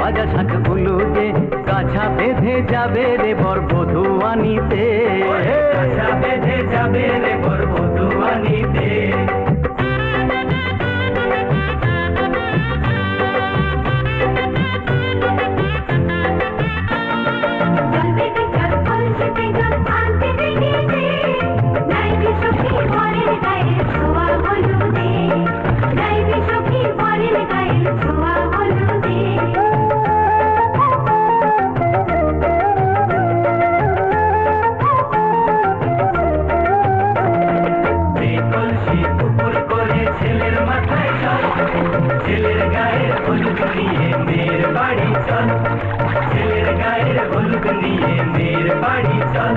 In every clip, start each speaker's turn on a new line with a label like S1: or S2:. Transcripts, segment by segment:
S1: ভাজা শাক উলুদে গাছা বেঁধে যাবে রে বর বধূ আনিতে, গাছা বেঁধে যাবে রে বর বধূ আনিতে। ছেলের গায়ের হলুদ নিয়ে মেয়ের বাড়ি চল, ছেলের গায়ের হলুদ নিয়ে মেয়ের বাড়ি চল।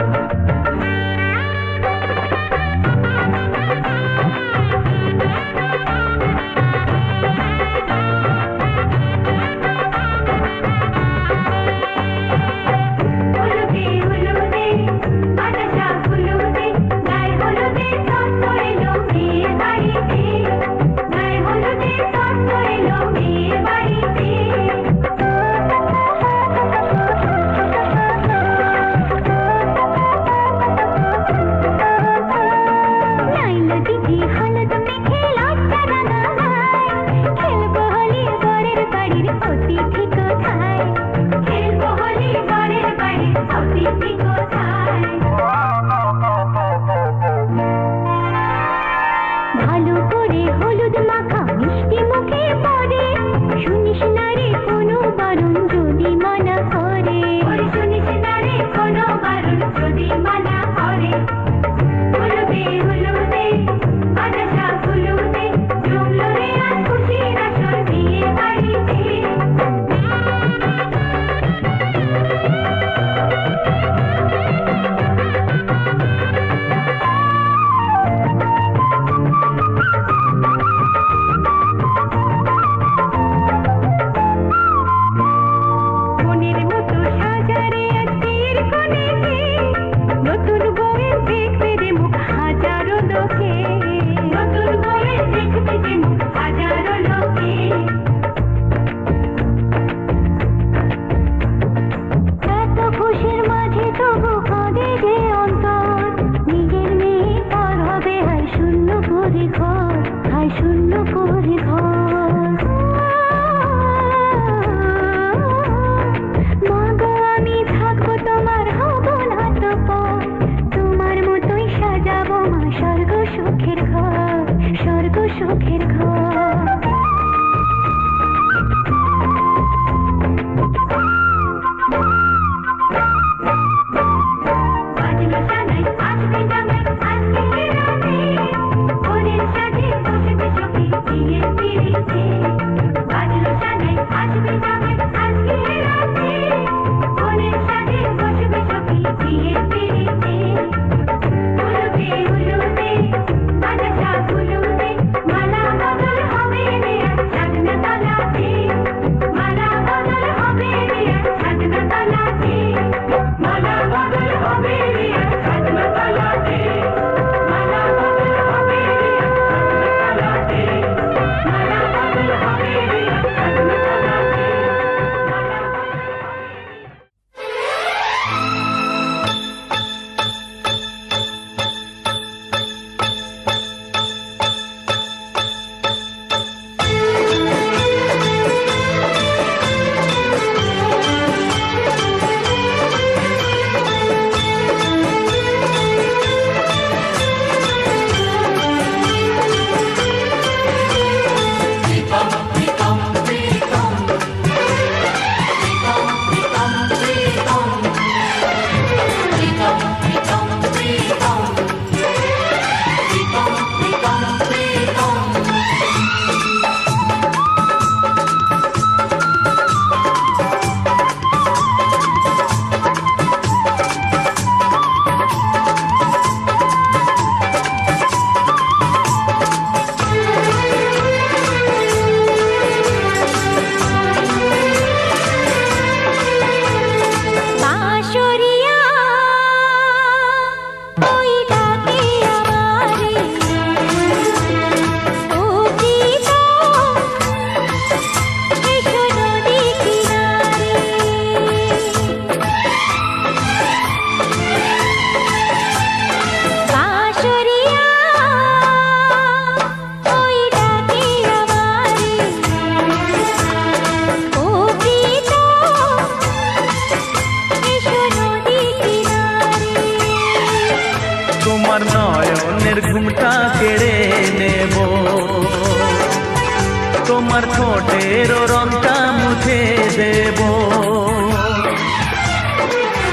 S1: তোমার ঠোঁটের রংটা মুছে দেব।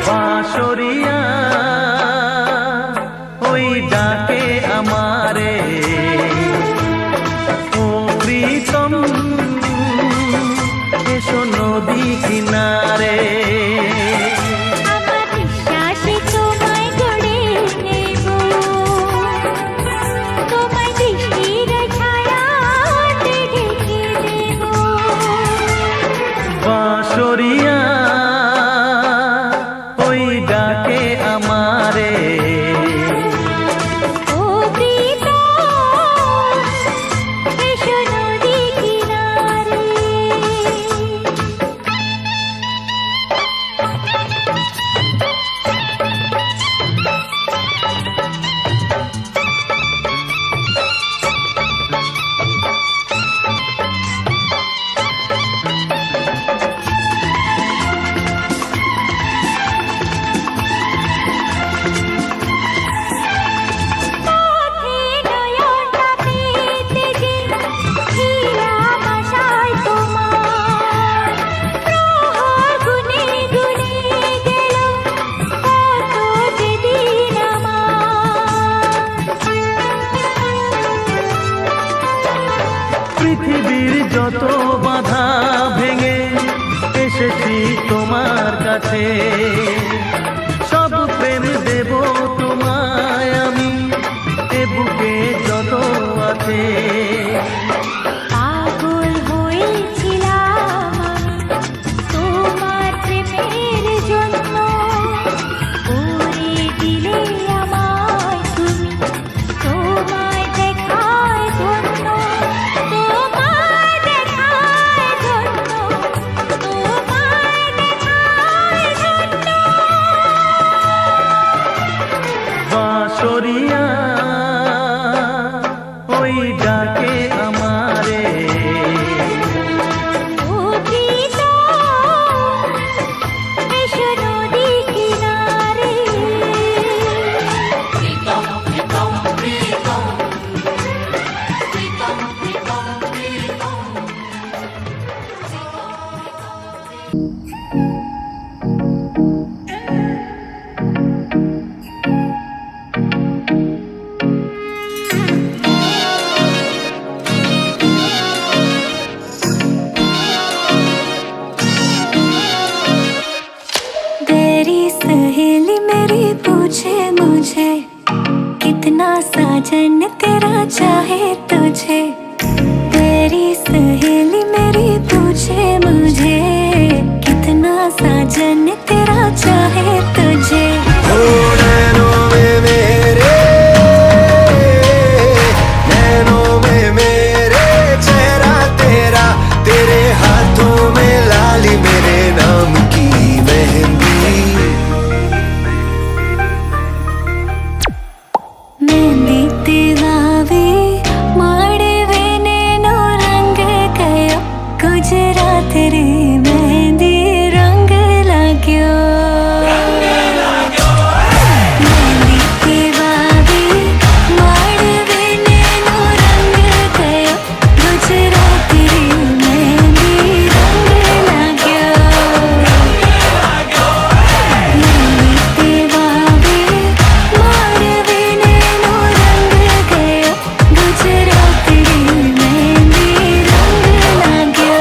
S1: বাঁশরিয়া ওই ডাকে আমারে, ও প্রীতম এসো নদী কিনারে। বাঁশরিয়া ওই ডাকে আমারে,
S2: ও প্রীতম এসো নদী কিনারে।
S1: পৃথিবীর যত বাধা ভেঙে এসেছি তোমার কাছে, সব প্রেম দেব তোমায় আমি, এ বুকে যত আছে।
S2: পাগল হয়েছিলাম তোমার প্রেমের জন্য, করে দিলে আমায় তুমি, তোমায় দেখায় ধন্য, তোমায় দেখায় ধন্য, তোমায় দেখায় ধন্য।
S1: বাঁশরিয়া ওই ডাকে আমারে,
S2: ও প্রীতম এসো নদী কিনারে। तेरी सहेली मेरी पूछे मुझे, कितना साजन तेरा चाहे तुझे। तेरी सहेली मेरी पूछे मुझे, कितना साजन तेरा चाहे तुझे।
S3: ओ नैनों में मेरे, नैनों में मेरे चेहरा तेरा, तेरे हाथों में लाली मेरे नाम की मेहंदी।
S2: मेहंदी तेरावे माड़वे नैनो रंग गयो, गुजरात रे मेहंदी रंग लाग्यो। मेहंदी तेरावे माड़वे नैनो रंग गयो, गुजरात रे मेहंदी रंग लाग्यो। मेहंदी तेरावे माड़वे नैनो रंग गयो, गुजरात रे मेहंदी रंग लाग्यो।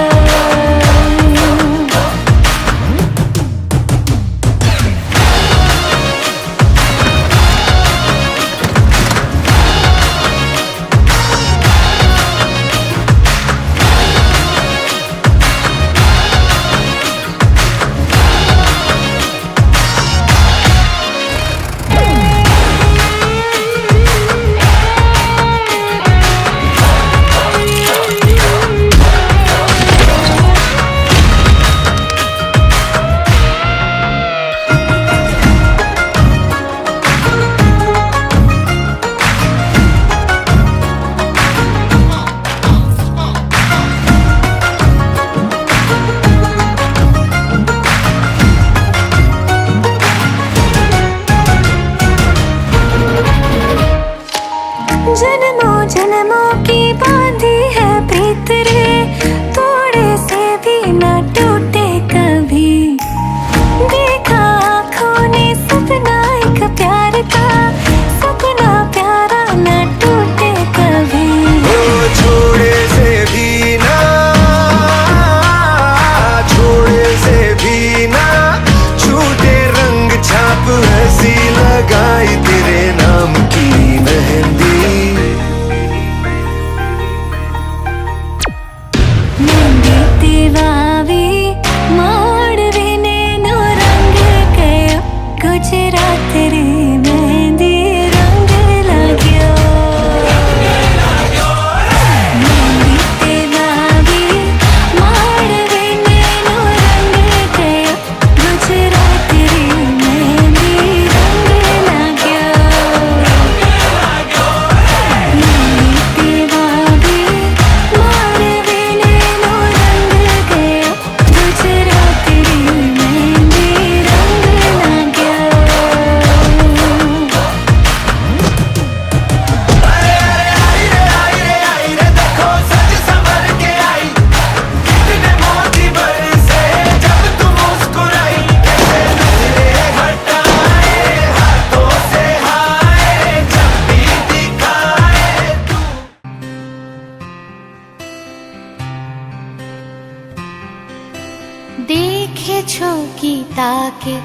S2: দেখেছো কি তাকে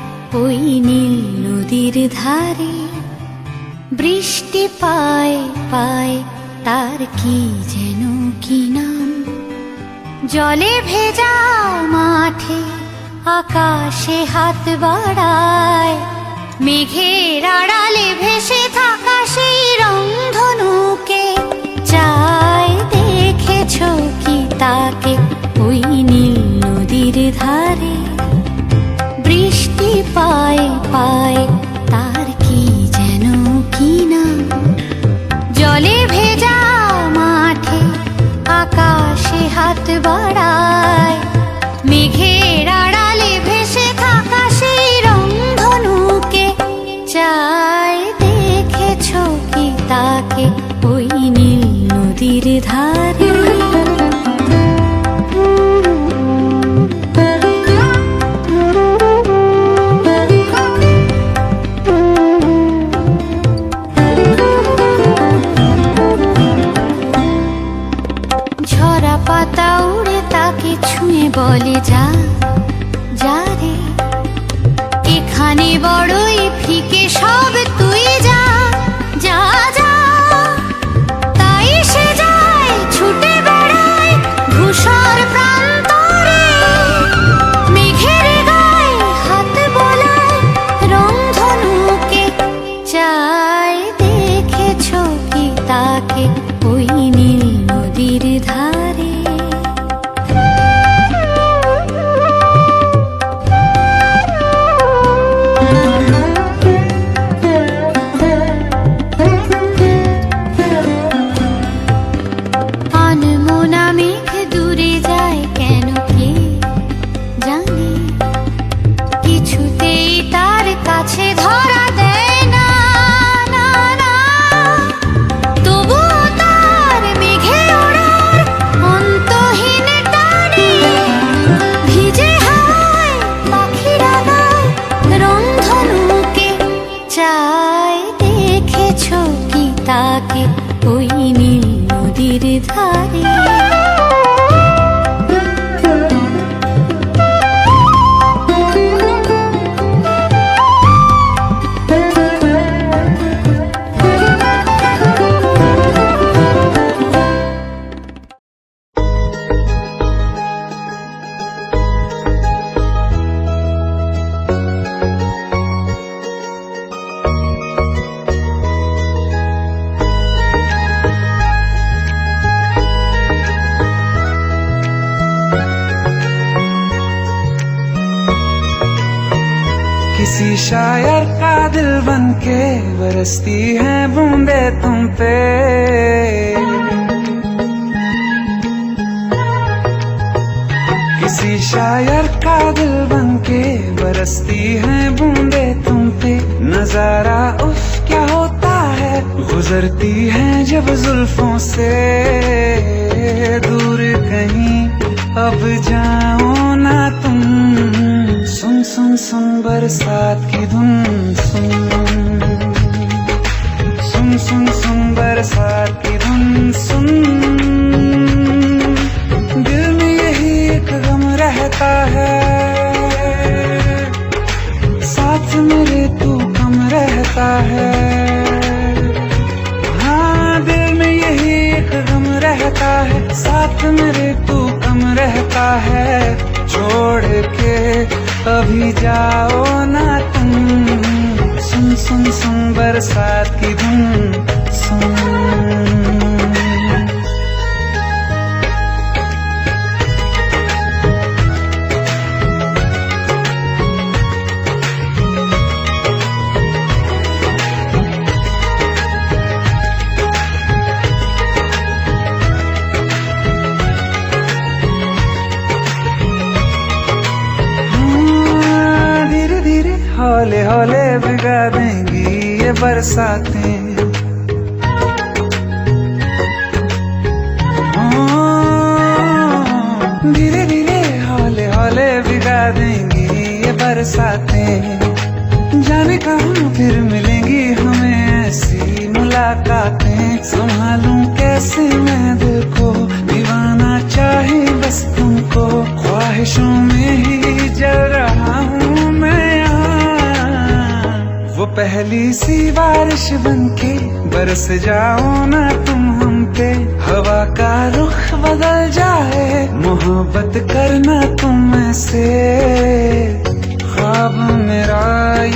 S2: ওই নীল নদীর ধারে? বৃষ্টি পায় পায় তার কি যেন কি নাম? জলে ভেজা মাঠে আকাশে হাত বাড়ায়, মেঘের আড়ালে ভেসে থাকা সেই রংধনুকে চায়। দেখেছো কি তাকে ওই নীল নদীর ধারে? বৃষ্টি পায় পায় তার কি যেন কি নাম? জলে ভেজা মাঠে আকাশে হাত বাড়ায়, মেঘের আড়ালে ভেসে থাকা সেই রংধনুকে চায়। দেখেছো কি তাকে ওই নীল নদীর ধারে? ঝরা পাতা উড়ে তাকে ছুঁয়ে বলে যা যা রে, এখানে বড়ই ফিকে সব, তুই যা যা যা। তাই সে যায় ছুটে বেড়ায় ধূসর প্রান্তরে, মেঘের গায়ে হাত বোলায় রংধনুকে চায়। দেখেছো কি তাকে ওই নীল নদীর ধারে? আনমনা মেঘ দূরে যায় কেন কে জানে, কিছুতেই তার কাছে ধরা দেয় না না না। তবুও তার মেঘে ওড়ার অন্তহীন টানে, ভিজে হাওয়ায় পাখিরা গায় রংধনুকে চায়। দেখেছো কি তাকে ওই নীল নদীর ধারে?
S4: किसी शायर का दिल बनके बरसती है बूंदे तुम पे, किसी शायर का दिल बनके बरसती है बूंदे तुम पे। नजारा उफ क्या होता है, गुजरती है जब जुल्फों से दूर कहीं अब जाओ ना तुम। सुन सुन सुन बरसात की धुन, सुन सुन सुन सुन बरसात की धुन सुन। दिल में यही एक गम रहता है, साथ मेरे तू कम रहता है। हाँ दिल में यही एक गम रहता है, साथ मेरे तू कम रहता है। छोड़ के अभी जाओ ना तुम, सुन सुन सुन बरसात की धुन सुन। हौले हौले भिगा देंगी ये बरसातें, धीरे धीरे हौले हौले भिगा देंगी ये बरसातें। जाने कहाँ फिर मिलेंगी हमें ऐसी मुलाकातें, संभालूं कैसे मैं दिल को, दीवाना चाहे बस तुमको, ख्वाहिशों में ही पहली सी बारिश बनके बरस जाओ ना तुम हम पे, हवा का रुख बदल जाए, मोहब्बत करना तुम से। ख्वाब मेरा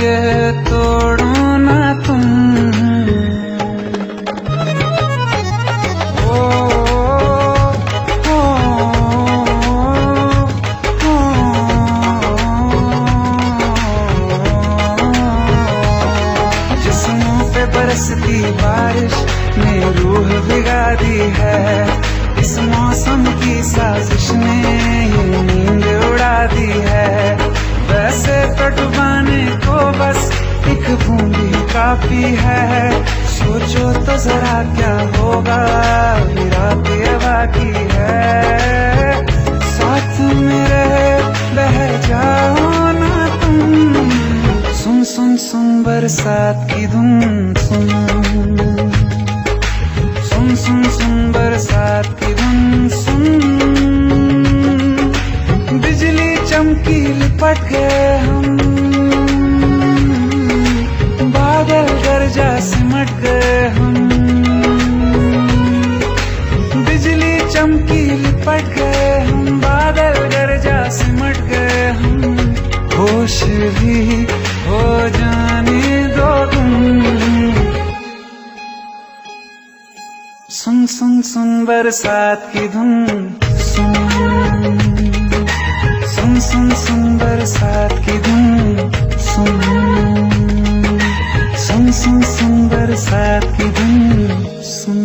S4: ये तोड़ो ना तुम, बरसती बारिश ने रूह भिगा दी है, इस मौसम की साजिश ने ये नींद उड़ा दी है। वैसे तो डुबाने को बस एक बूंद ही काफी है, सोचो तो जरा क्या होगा, अभी रात ये बाकी है। साथ मेरे बह जाओ ना तुम, सुन सुन सुन बरसात की धुन, सुन सुन सुन सुन बरसात की धुन, सुन। बिजली चमकी लिपट गए हम, बादल गरजा सिमट गए हम, बिजली चमकी लिपट गए हम, बादल गरजा सिमट गए हम। होश भी हो जाने दो तुम, सुन सुन सुन बरसात की धुन, सुन सुन सुन सुन बरसात की धुन, सुन सुन सुन सुन बरसात की धुन, सुन।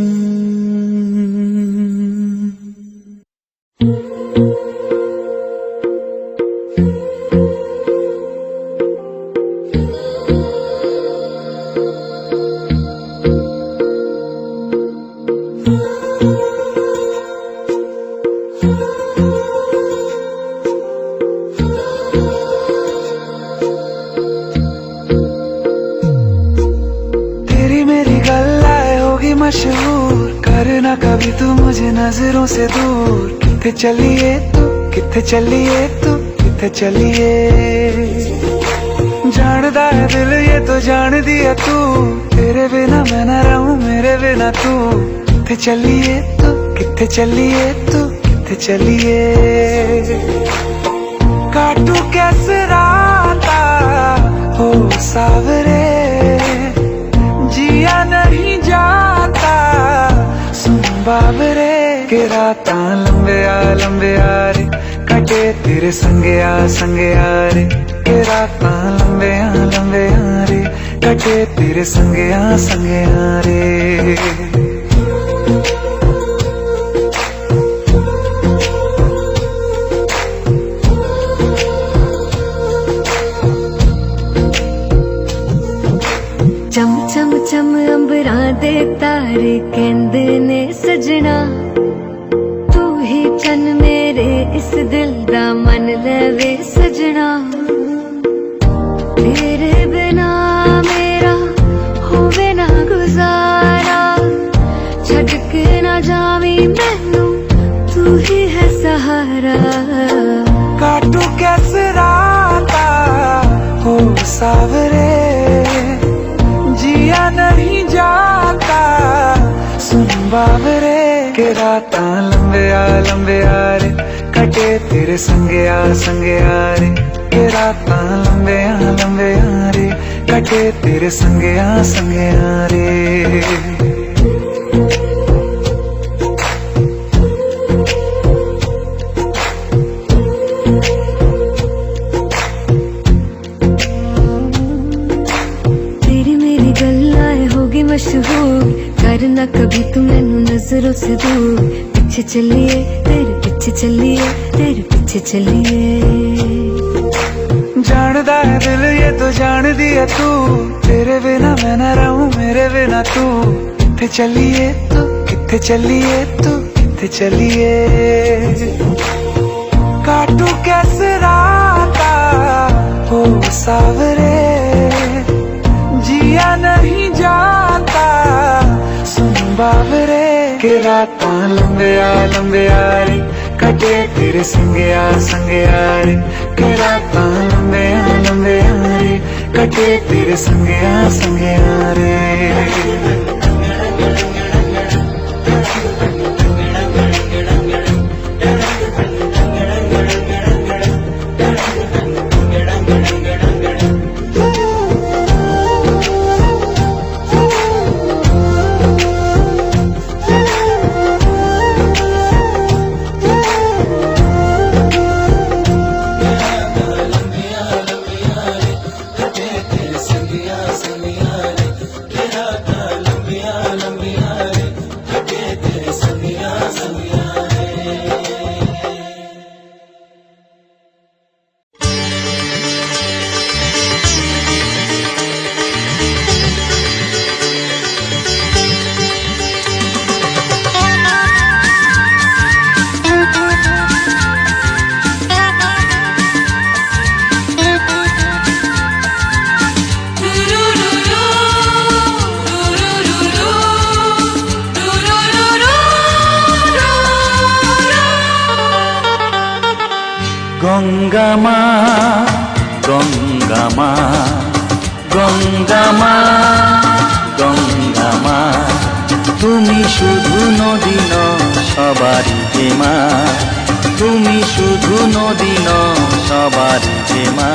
S4: मशहूर करना कभी तू मुझे नजरों से दूर, किथे चलिए तू, किथे चलिए तू, किथे चलिए। जानदा है दिल ये तो जान दिया तू, तेरे बिना मैं न रहूं मेरे बिना तू। किथे चलिए तू, किथे चलिए तू, किथे चलिए। काटू कैसे राता हो सावरे, जिया नहीं जाता सुन बाबरे, के राता लंबे आ रे, कटे तेरे संगे आ रे, के राता लंबे आ रे, कटे तेरे संगे आ रे।
S5: चम चम चम अंबरां दे तारे कहंदे ने सजना, तू ही चन मेरे इस दिल दा मन लवे सजना। तेरे बिना मेरा होवे ना गुजारा, छड़ के ना जावी मैनू तू ही है सहारा।
S4: काटू कैसे राता हो सावरे, जिया नहीं जाता सुन बाबरे, के राता लंबे आ रे, कटे तेरे संगे आ रे, के राता लंबे आ रे, कटे तेरे संगे आ रे।
S5: मशहूर करना कभी तू मैनू नजरों से दूर, पीछे चलिए तेरे पीछे चलिए, तेरे पीछे चलिए।
S4: जानदा है दिल ये तो जान दिया तू, तेरे बिना मैं न रहूं मेरे बिना तू। किथे चलिए तू, किथे चलिए तू, किथे चलिए। काटू कैसे राता हो सावरे, जिया नहीं जाता सुन बाबरे, के राता लंबे आ रे, कटे तेरे संगे आ रे, के राता लंबे आ रे, कटे तेरे संगया रे।
S1: গঙ্গা মা গঙ্গা মা গঙ্গা মা গঙ্গা মা, তুমি শুধু নদী নও সবারই যে মা, তুমি শুধু নদী নও সবারই যে মা।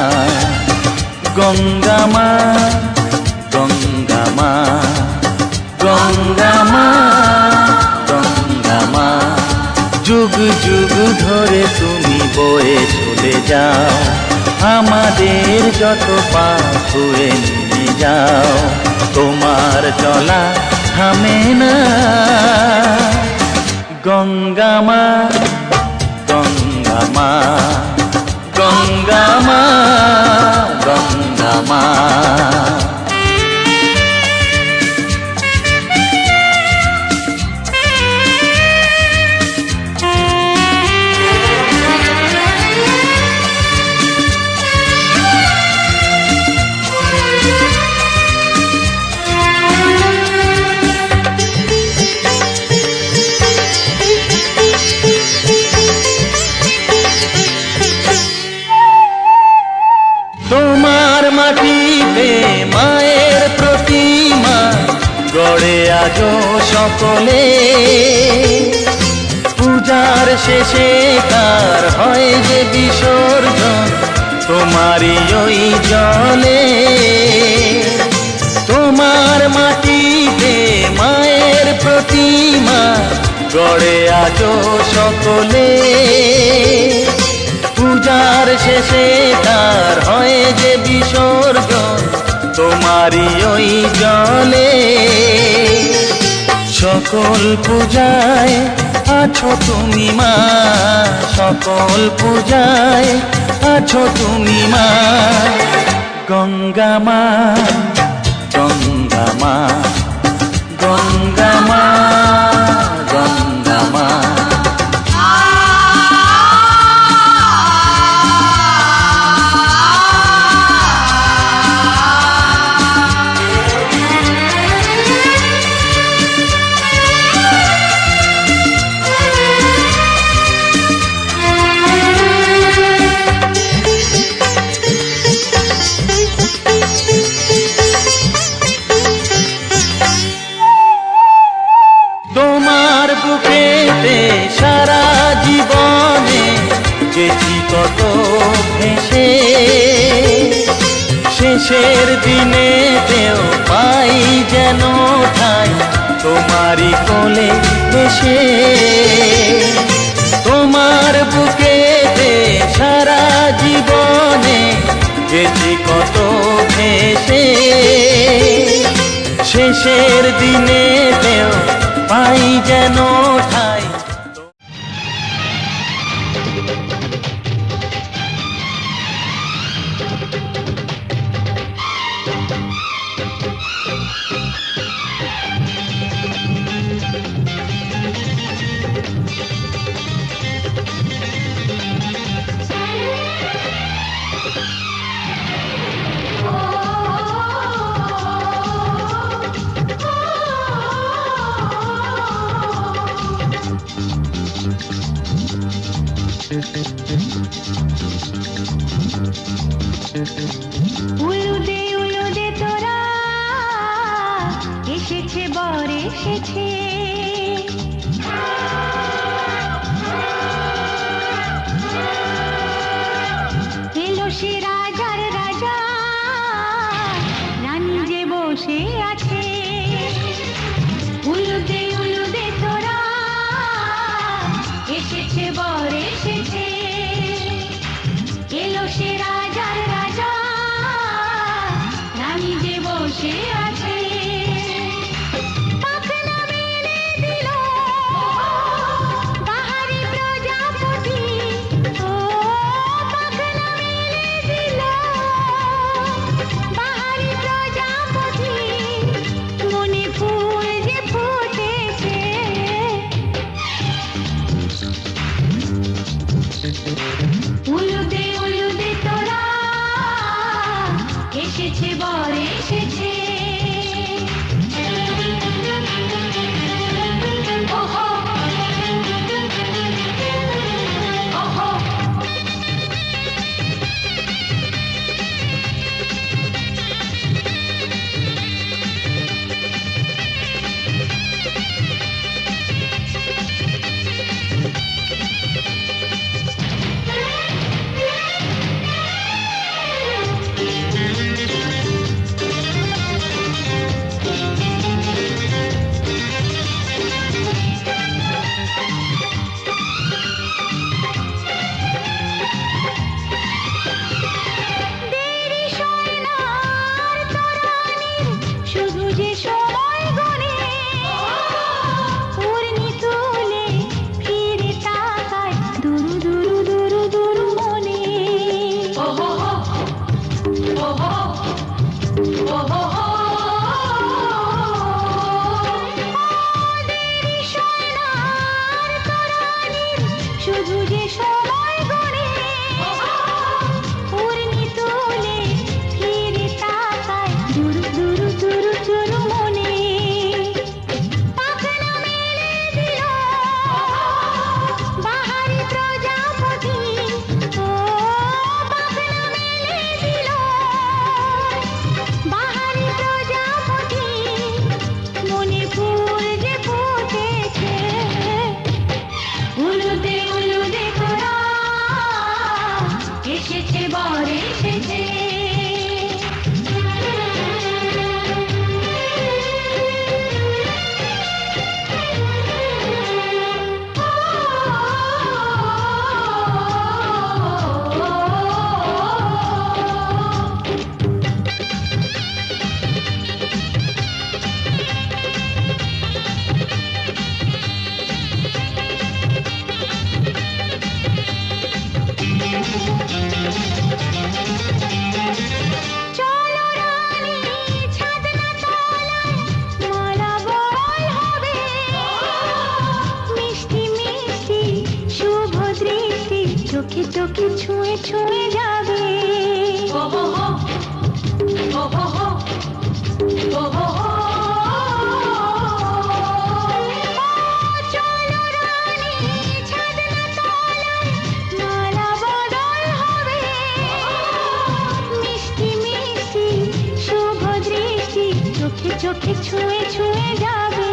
S1: গঙ্গা মা গঙ্গা মা গঙ্গা মা গঙ্গা মা, যুগ যুগ ধরে তুমি বয়ে চলে যাও, আমাদের যত পাপ ধুয়ে নিয়ে যাও, তোমার চলা থামে না। গঙ্গা মা গঙ্গা মা গঙ্গা মা গঙ্গা মা। তোমার মাটিতে মায়ের প্রতিমা গড়ে আজো সকলে, পূজার শেষে তার হয় যে বিসর্জন তোমারই ওই জলে। তোমার মাটিতে মায়ের প্রতিমা গড়ে আজো সকলে, পূজার শেষে তার হয় যে বিসর্জন তোমারই ওই জলে। সকল পূজায় আছো তুমি মা, সকল পূজায় আছো তুমি মা। গঙ্গা মা গঙ্গা মা গঙ্গা মা গঙ্গা মা। তোমার বুকেতে সারা জীবনে গেছি কত ভেসে, শেষের দিনেতেও পাই যেন ঠাই তোমারই কোলে বসে। তোমার বুকেতে সারা জীবনে গেছি কত ভেসে, শেষের দিনেতেও পাই যেন ঠাই।
S5: উলু দে
S2: এসেছে। এলো সে রাজার রাজা, রানী যে বসে আছে। উলুদে উলুদে তোরা, এসেছে বর এসেছে। এলো সে রাজার রাজা, রানী যে বসে আছে। পাখনা মেলে দিল বাহারি প্রজাপতি, ও পাখনা মেলে দিল বাহারি প্রজাপতি। মনে ফুল যে ফুটেছে, উলুদে উলুদে তোরা, এসেছে বর এসেছে। ওহো ওহো, দেরি সয় না আর তরানির, শুধু যে সময় গণে। উর্মি তুলে ফিরে তাকায় দুরু দুরু দুরু দুরু মনে। ওহো ওহো ওহো, দেরি সয় না আর তরানির, শুধু যে সময় গণে। উর্মি তুলে ফিরে তাকায় দুরু দুরু দুরু দুরু মনে। পাখনা মেলে দিল বাহারি প্রজাপতি, ও পাখনা মেলে দিল বাহারি প্রজাপতি। মনে ফুল যে ফুটেছে, উলুদে উলুদে তোরা, এসেছে বর এসেছে। চলো রানী ছাদনা তলায়, মালা বরণ হবে। মিষ্টি মিষ্টি শুভ দৃষ্টি চোখে চোখে ছুঁয়ে ছুঁয়ে যাবে। ওহো ওহো ওহো, চলো রানী ছাদনা তলায়, মালা বদল হবে। মিষ্টি মিষ্টি শুভ দৃষ্টি চোখে চোখে ছুঁয়ে ছুঁয়ে যাবে।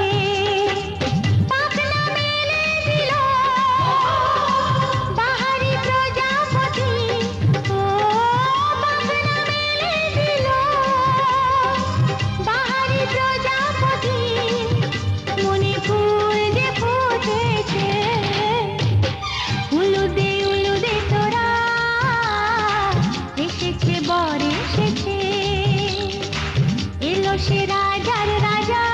S2: পাখনা মেলে দিল বাহারি প্রজাপতি, ও পাখনা মেলে দিল বাহারি প্রজাপতি। মনে ফুল যে ফুটেছে, উলুদে উলুদে তোরা, এসেছে বর এসেছে। এলো সে রাজার রাজা,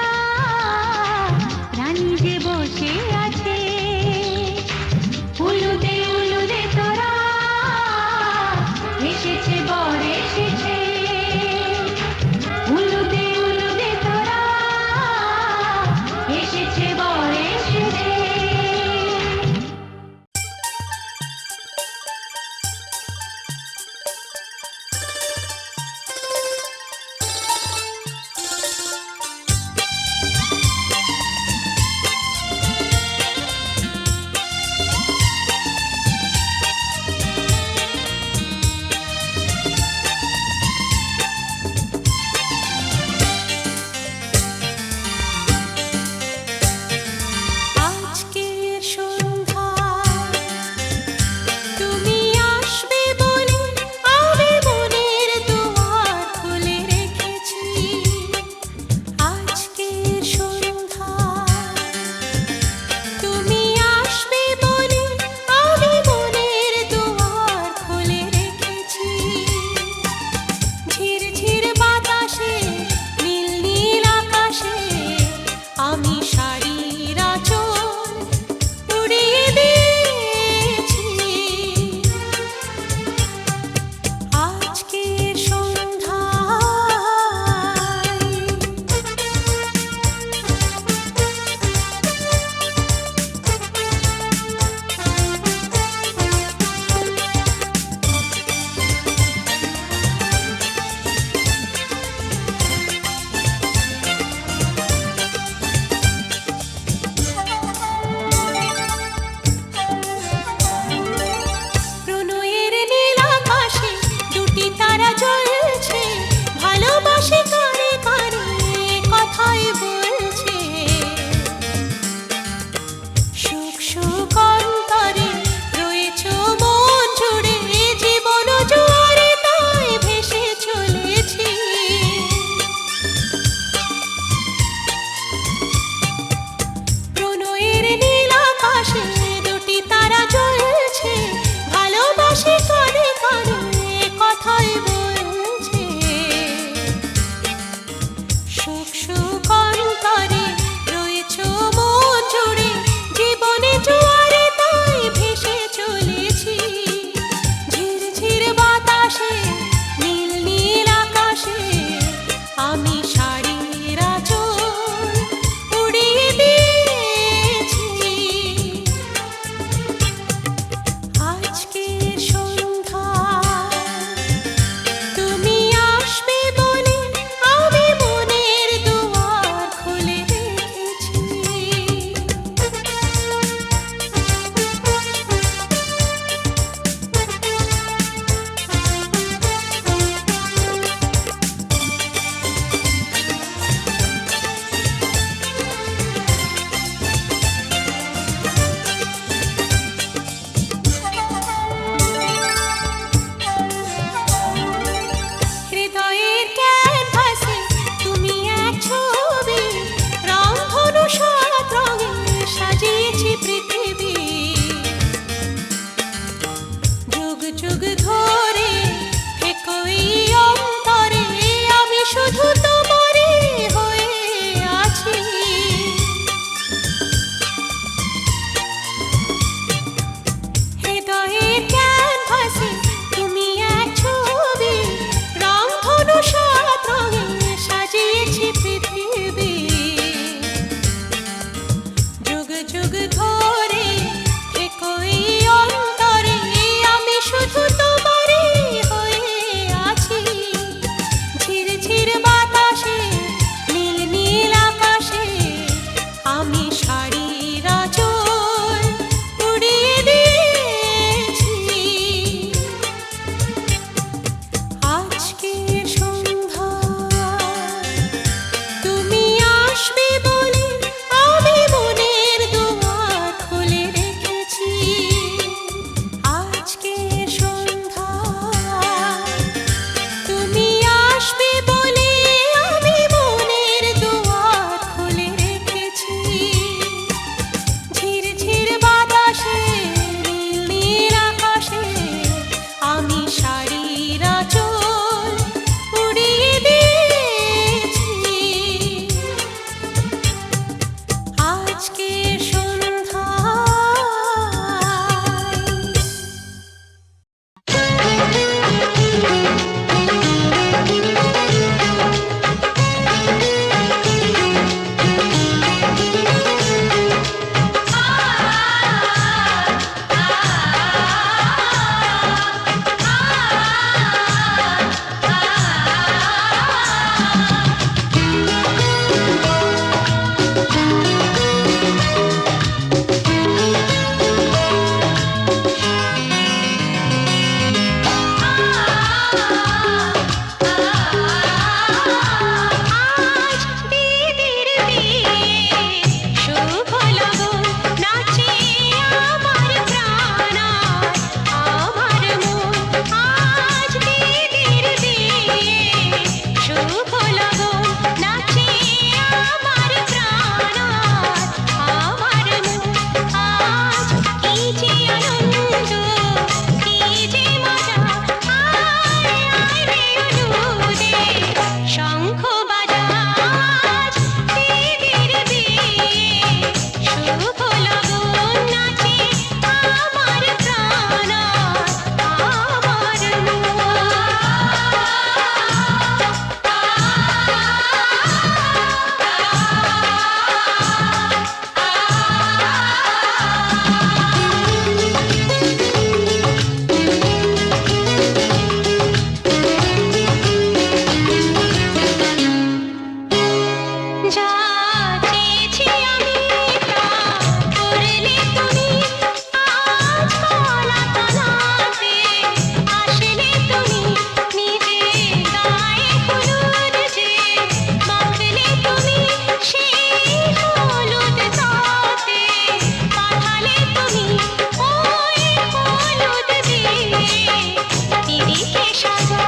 S2: দিদিকে সাজা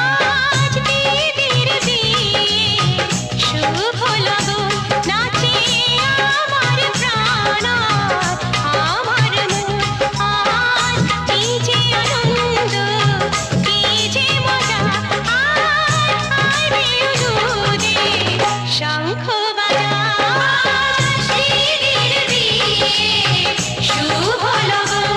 S2: আজ দিদির বিয়ে শুভ লগন নাচে আমার প্রাণ আমার মন আজ কি যে আনন্দ কি যে মজা আয় আয় রে উলুদে শঙ্খ বাজা দিদির বিয়ে শুভ লগন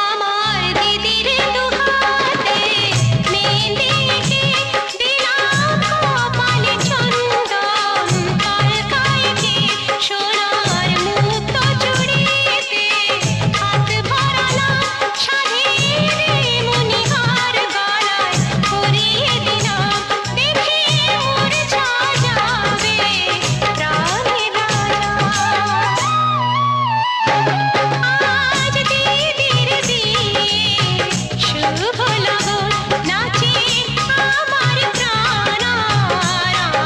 S2: আমার দিদির দুহাতে মেহেন্দি এঁকে দিলাম কপালে চন্দন কলকায় এঁকে সোনার মুক্তো চুড়িতে হাত ভরালাম সাধের মণিহার গলায় পরিয়ে দিলাম দেখে মূর্ছা যাবে প্রাণের রাজা আজ দিদির বিয়ে শুভ লগন নাচে আমার প্রাণ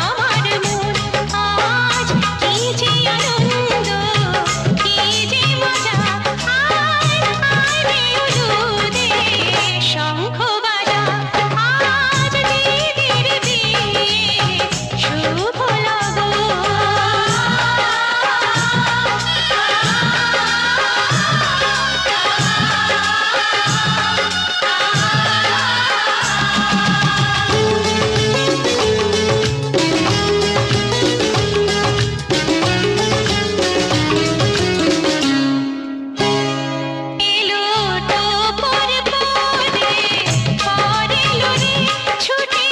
S2: আমার মন আজ কি যে আনন্দ কি যে মজা আয় আয় রে উলুদে শঙ্খ বাজা আজ দিদির বিয়ে শুভ লগন এলো টোপর পরে পরেলো রে ছুটে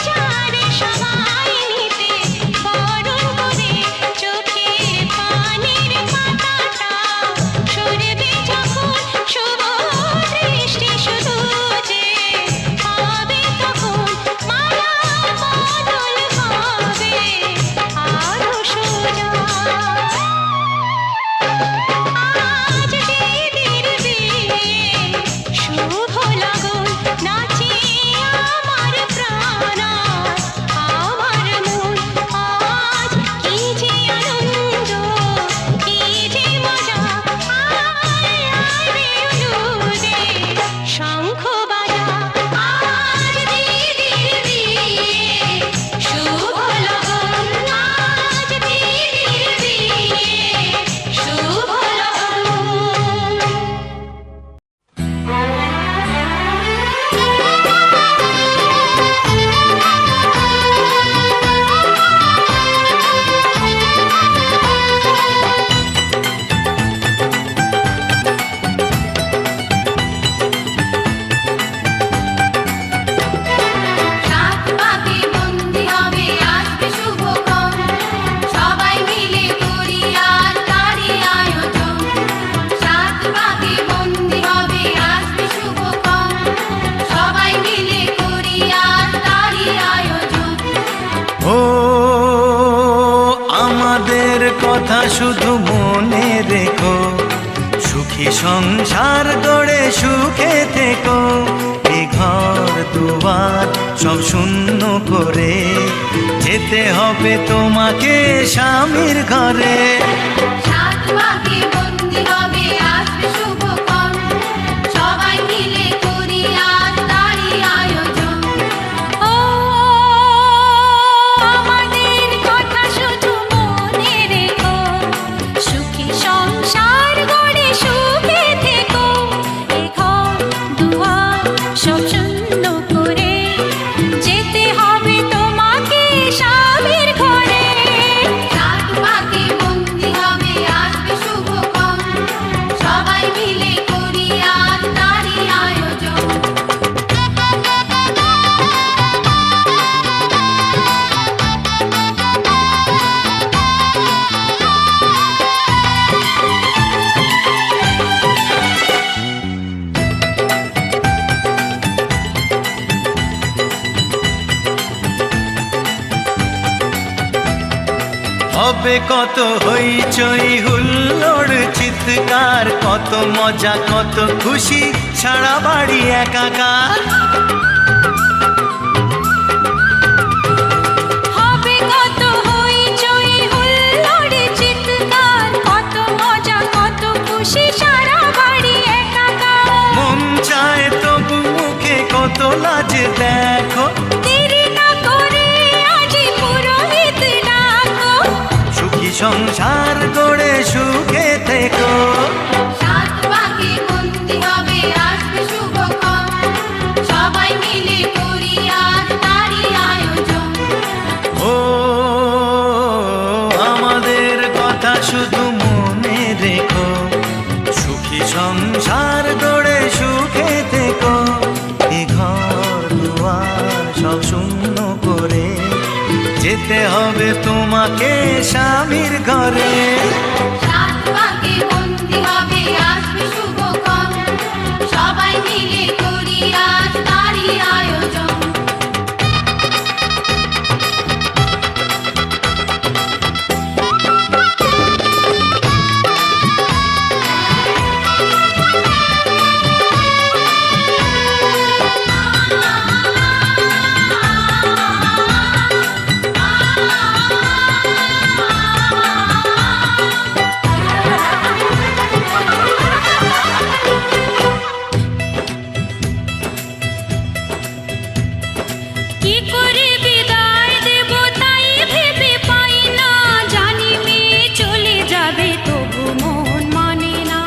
S2: যারে সবাই নিতে বরণ করে চোখের পানির পাতাটা সরবে যখন শুভ দৃষ্টি শুধু যে হবে তখন মালা বদল হবে আরো সোজা আজ দিদির বিয়ে শুভ লগন নাচে আমার প্রাণ আমার মন আজ কি যে আনন্দ কি যে মজা আয় আয় রে উলুদে শঙ্খ বাজা আজ দিদির বিয়ে শুভ লগন আজ দিদির বিয়ে শুভ লগন সাত পাকে বন্দি হবে আসবে শুভক্ষণ সবাই মিলে করি আর তারই আয়োজন সাত পাকে বন্দি হবে আসবে শুভক্ষণ সবাই মিলে করি আর তারই আয়োজন
S3: ও আমাদের কথা শুধু মনে রেখো সুখী সংসার গড়ে সুখে থেকো এ ঘর দুয়ার সব শূন্য করে যেতে হবে তোমাকে স্বামীর ঘরে
S2: সাত পাকে বন্দি হবে আসবে শুভক্ষণ সবাই মিলে করি আর তারই আয়োজন ও আমাদের কথা শুধু মনে রেখো সুখী সংসার গড়ে সুখে থেকো এ ঘর দুয়ার সব শূন্য করে যেতে হবে তোমাকে স্বামীর ঘরে সাত পাকে বন্দি হবে আসবে শুভক্ষণ
S3: হবে কত হইচই হুল্লোড় চিৎকার, কত মজা কত খুশি, সারা বাড়ি একাকার।
S2: হবে কত হইচই হুল্লোড় চিৎকার, কত মজা কত খুশি, সারা বাড়ি একাকার।
S3: মন চায় তবু মুখে কত লাজ দেখো,
S2: দেরি না করে আজই পুরোহিত ডাকো।
S3: সুখী সংসার গড়ে সুখে থেকো।
S2: সাত পাকে বন্দি হবে আসবে শুভক্ষণ, সবাই মিলে করি আজ তারই আয়োজন।
S3: ও আমাদের কথা শুধু মনে রেখো, সুখী সংসার গড়ে সুখে থেকো। এ ঘর দুয়ার সব শূন্য করে যেতে হবে তোমাকে স্বামীর ঘরে।
S2: সাত পাকে বন্দি হবে আসবে শুভক্ষণ, সবাই মিলে করি আজ তারই আয়োজন। কি করে বিদায় দেব তাই ভেবে পাই না, জানি মেয়ে চলে যাবে তবু মন মানে না।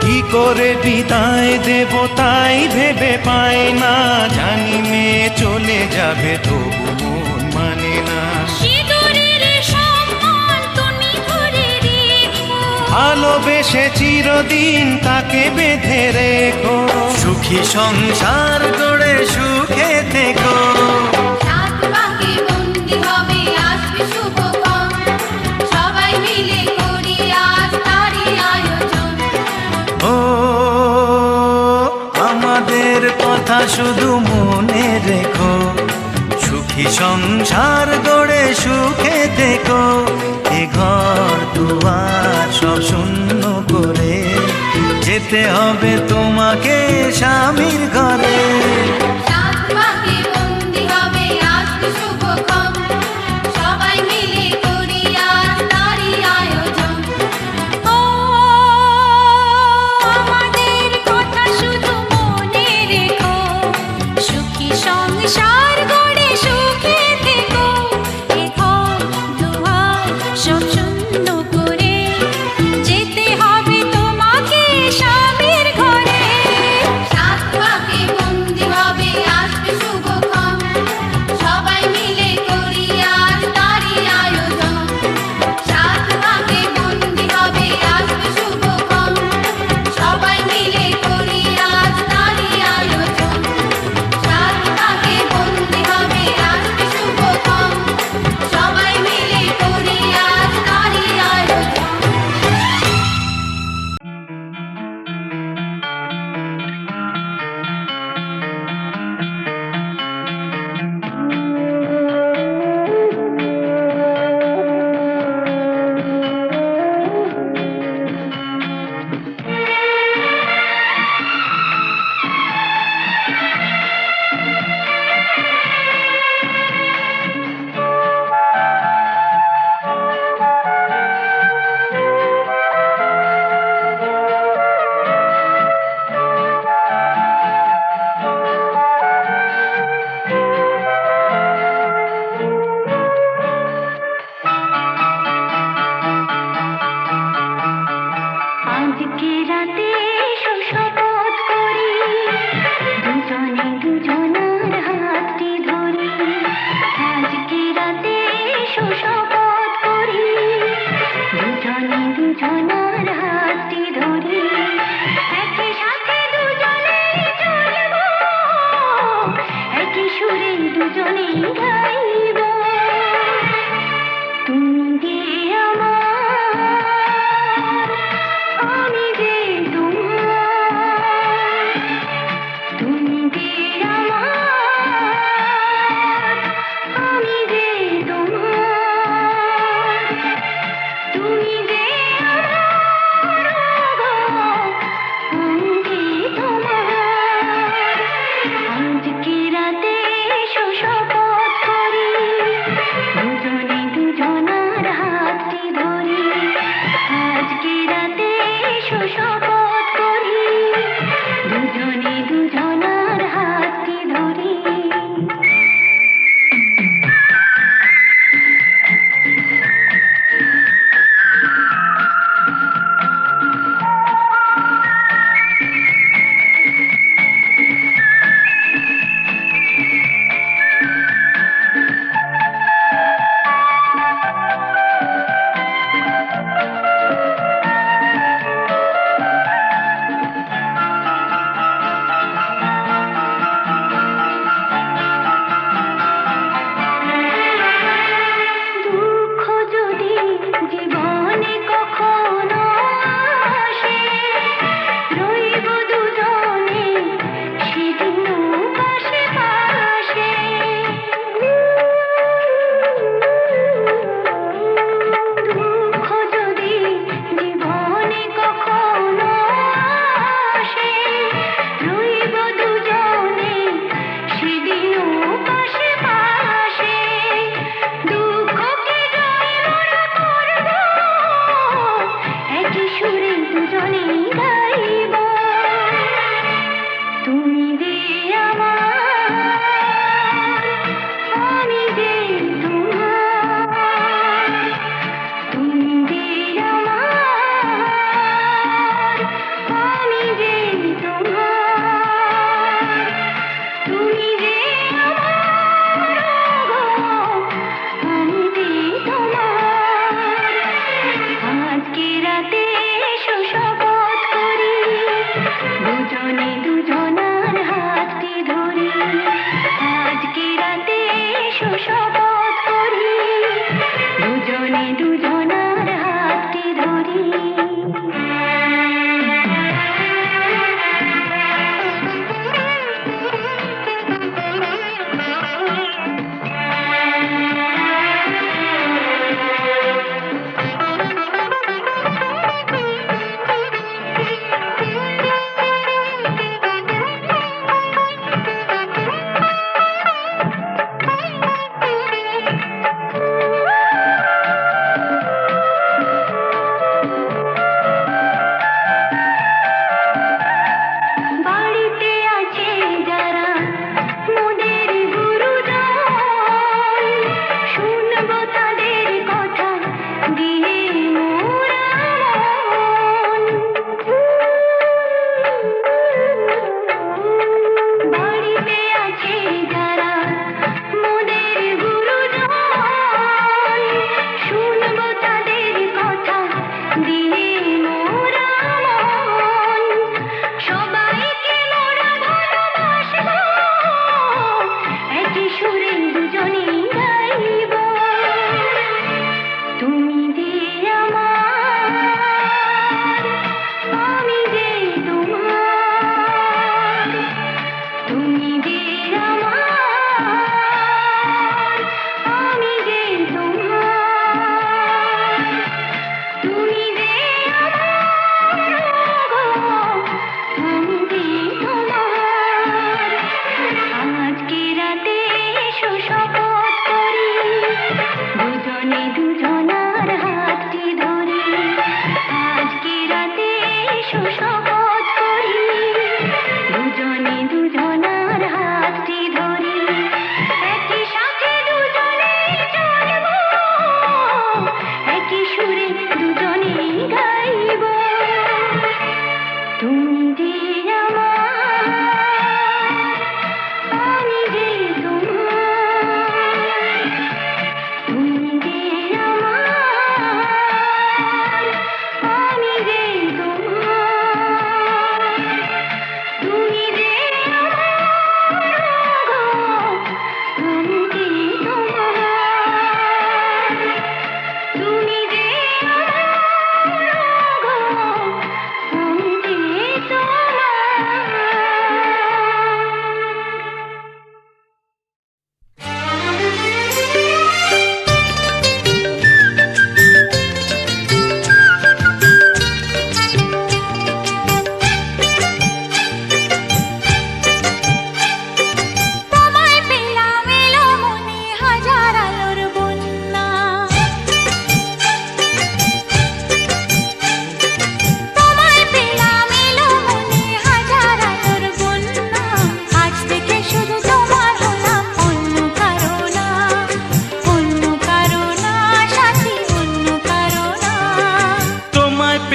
S3: কি করে বিদায় দেব তাই ভেবে পাই না, জানি মেয়ে চলে যাবে তবু মন মানে না।
S2: সিঁদুরের সম্মান তুমি ধরে রেখো,
S3: ভালোবেসে চিরদিন তাকে বেঁধে রেখো, সুখী সংসার গড়ে সুখে থেকো।
S2: সাত পাকে বন্দি হবে আসবে শুভক্ষণ, সবাই মিলে করি আজ তারই আয়োজন।
S3: ও আমাদের কথা শুধু মনে রেখো, সুখী সংসার গড়ে সুখে থেকো। এ ঘর দুয়ার সব শূন্য করে যেতে হবে তোমাকে স্বামীর ঘরে।
S2: সাত পাকে বন্দি হবে আসবে শুভক্ষণ, সবাই মিলে করি আজ তারই আয়োজন। ও আমাদের কথা শুধু মনে রেখো, সুখী সংসার গড়ে সুখে থেকো। এ ঘর দুয়ার সব শূন্য করে যেতে হবে তোমাকে স্বামীর ঘরে। সাত পাকে বন্দি হবে আসবে শুভক্ষণ, সবাই মিলে করি আজ তারই আয়োজন। সাত পাকে বন্দি হবে আসবে শুভক্ষণ, সবাই মিলে করি আজ তারই আয়োজন। সাত পাকে বন্দি হবে আসবে শুভক্ষণ, সবাই মিলে করি আজ তারই আয়োজন। আজকে রাতে শপথ করি, দুজনে দুজনার হাতটি ধরি। আজকে রাতে শপথ করি, দুজনে দুজনার হাতটি ধরি। একই সাথে দুজনে চলবো, একই সুরে দুজনে গাইব। তুমি যে আমার, আমি যে তোমার। তুমি যে আমার,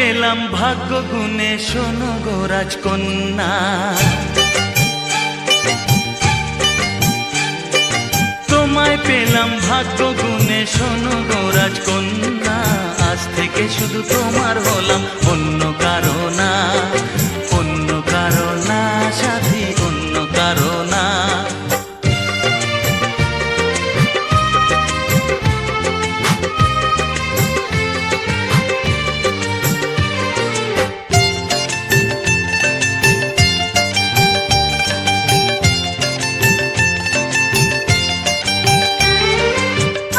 S3: পেলাম ভাগ্য গুণে, শোনো গো রাজকন্যা। তোমায় পেলাম ভাগ্য গুণে, শোনো গো রাজকন্যা। আজ থেকে শুধু তোমার হলাম, অন্য কারো না, অন্য কারো না সাথী, অন্য কারো না।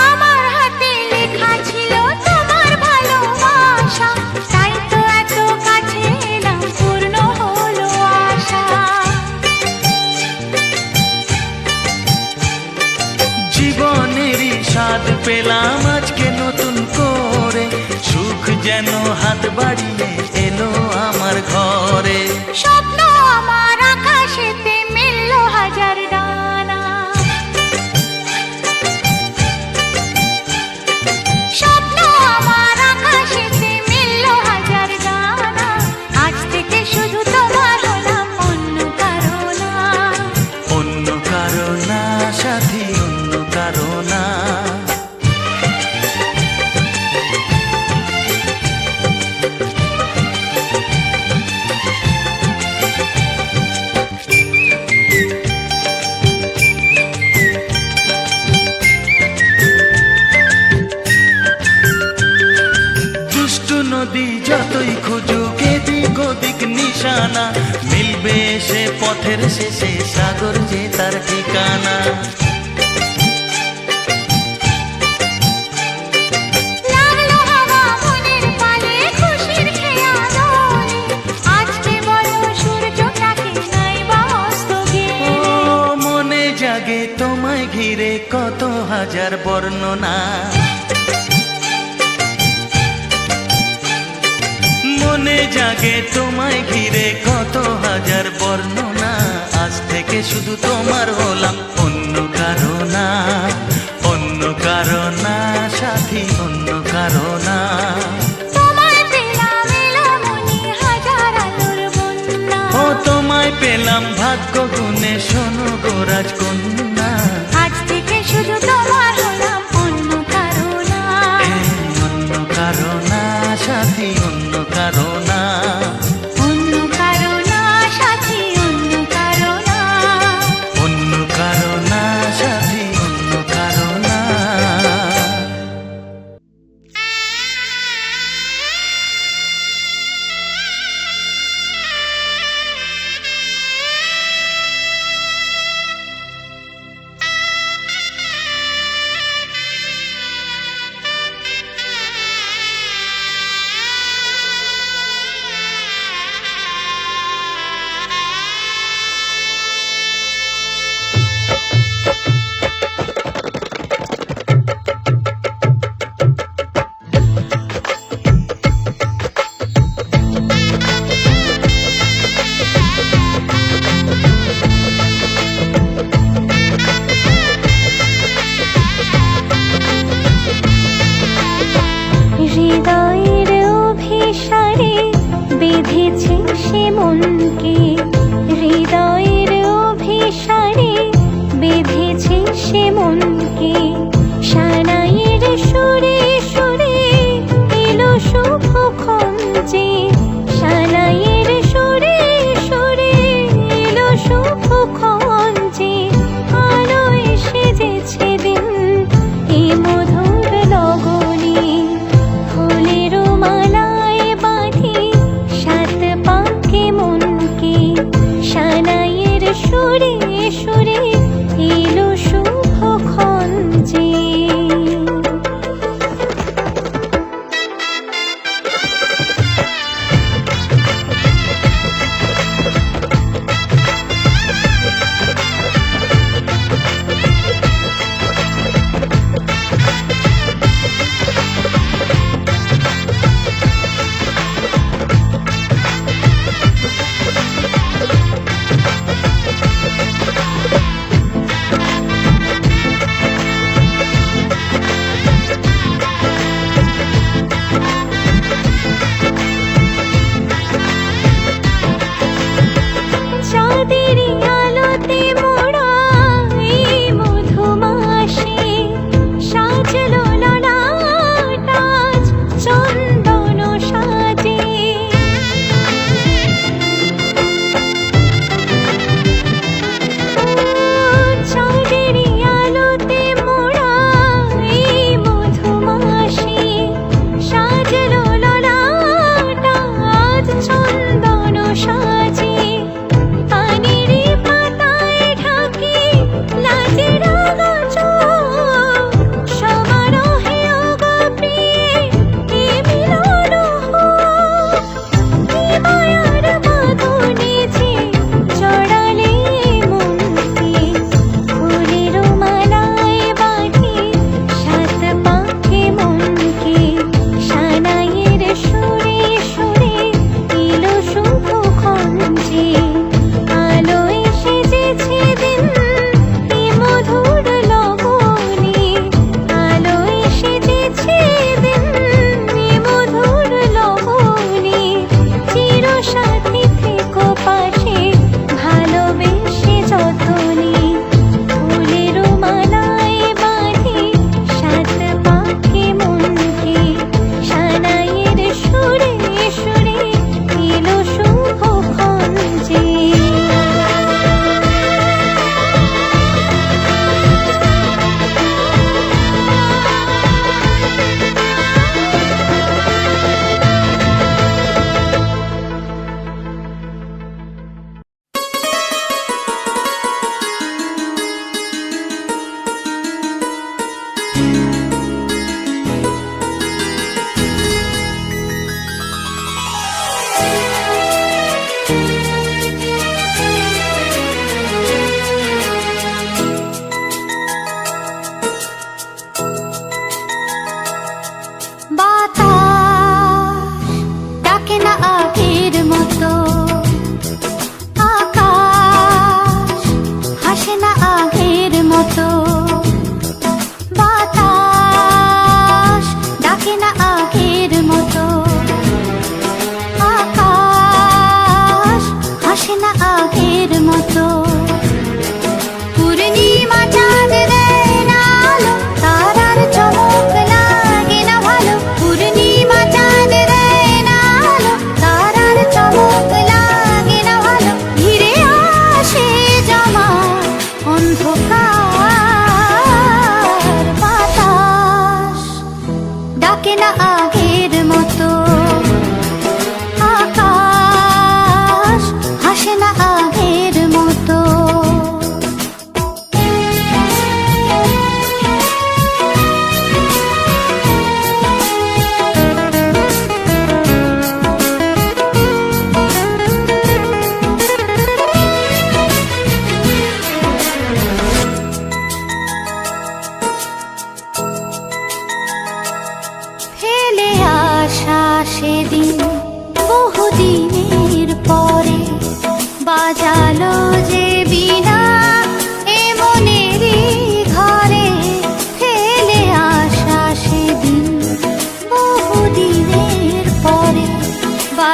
S2: আমার হাতে লেখা ছিল তোমার ভালোবাসা, তাই তো এত কাছে এলাম, পূর্ণ হলো আশা।
S3: জীবনেরই স্বাদ পেলাম আজকে নতুন করে, সুখ যেন হাত বাড়িয়ে এলো আমার ঘরে।
S2: স্বপ্ন আমার আকাশেতে মেললো হাজার ডানা, স্বপ্ন আমার আকাশেতে মেললো হাজার ডানা। আজ থেকে শুধু তোমার হলাম, অন্য কারো না,
S3: অন্য কারো না সাথী, অন্য কারো না। দুষ্টু নদী যতই খুঁজুক এদিক ওদিক নিশানা, মিলবে সে পথের শেষে সাগর যে তার ঠিকানা।
S2: লাগলো হাওয়া মনের পালে, খুশির খেয়া দোলে। আজকে বলো সূর্যটাকে নাই বা অস্ত
S3: ও
S2: গেলে।
S3: মনে জাগে তোমায় ঘিরে কত হাজার বর্ণনা, মনে জাগে তোমায় ঘিরে কত হাজার বর্ণনা। আজ থেকে শুধু তোমার হলাম, অন্য কারো না, অন্য কারো না সাথী, অন্য কারো না।
S2: তোমায় পেলাম এলোমনি হাজার আলোর বন্যা,
S3: ও তোমায় পেলাম ভাগ্য গুণে, শোনো গো রাজকন্যা।
S2: আজ থেকে শুধু তোমার হলাম, অন্য কারো না,
S3: অন্য কারো না সাথী, অন্য কারো না।
S2: অন্য কারো না সাথী, অন্য কারো না।
S3: অন্য কারো না সাথী, অন্য কারো না।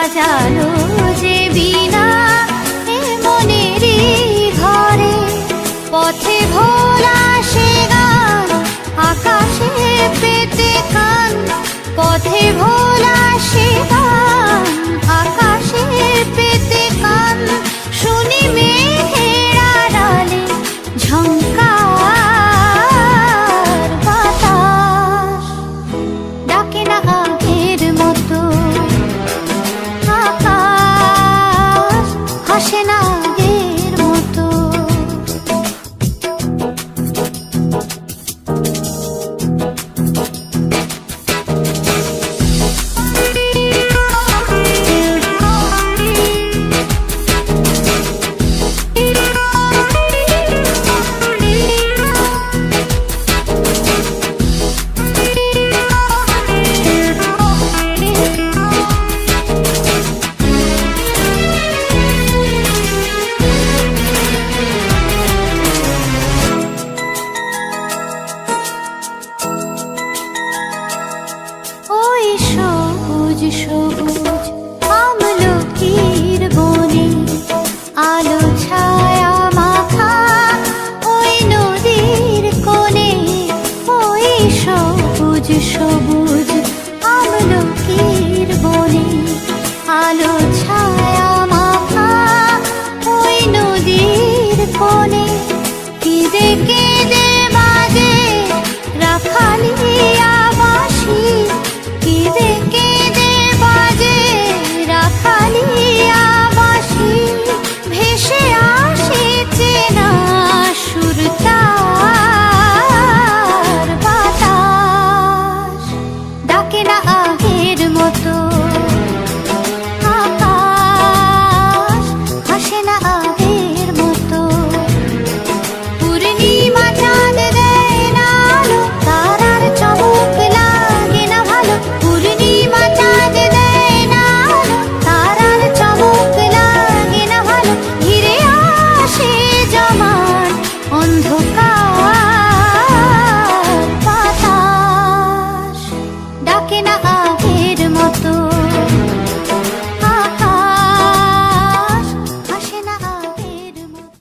S2: সাজালো যে বিনা এ মনেরই ঘরে পথে ভোলা